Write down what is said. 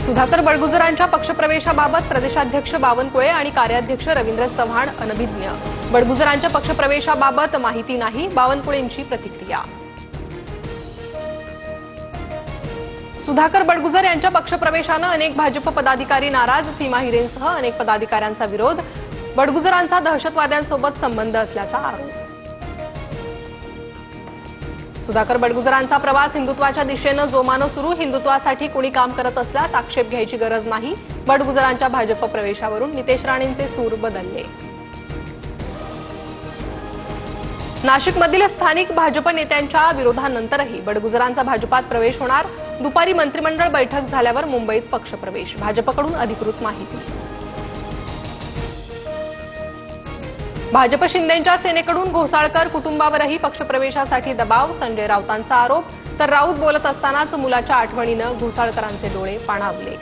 सुधाकर बडगुजरांच्या पक्षप्रवेशाबाबत प्रदेशाध्यक्ष बावनकुळे आणि कार्याध्यक्ष रवींद्र चव्हाण अनभिज्ञ। बडगुजरांच्या पक्षप्रवेशाबाबत माहिती नाही, बावनकुळेंची प्रतिक्रिया। सुधाकर बडगुजर यांच्या पक्षप्रवेशाने अनेक भाजप पदाधिकारी नाराज, सीमा हिरेंसह अनेक पदाधिकाऱ्यांचा विरोध। बडगुजरांचा दहशतवाद्यांसोबत संबंध असल्याचा आरोप। सुधाकर बडगुजरांचा प्रवास हिंदुत्वाच्या दिशेने जोमाने सुरू, हिंदुत्वासाठी कोणी काम करत असल्यास आक्षेप घ्यायची गरज नाही। बडगुजरांच्या भाजप प्रवेशावरून नितेश राणेंचे सूर बदलले। नाशिकमधील स्थानिक भाजप नेत्यांच्या विरोधानंतरही बडगुजरांचा भाजपात प्रवेश होणार। दुपारी मंत्रिमंडळ बैठक झाल्यावर मुंबईत पक्षप्रवेश, भाजपकडून अधिकृत माहिती। भाजप शिंदेंच्या सेनेकडून घोसाळकर कुटुंबावरही पक्षप्रवेशासाठी दबाव, संजय राऊतांचा आरोप। तर राऊत बोलत असतानाच मुलाच्या आठवणीने घोसाळकरांचे डोळे पाणावले।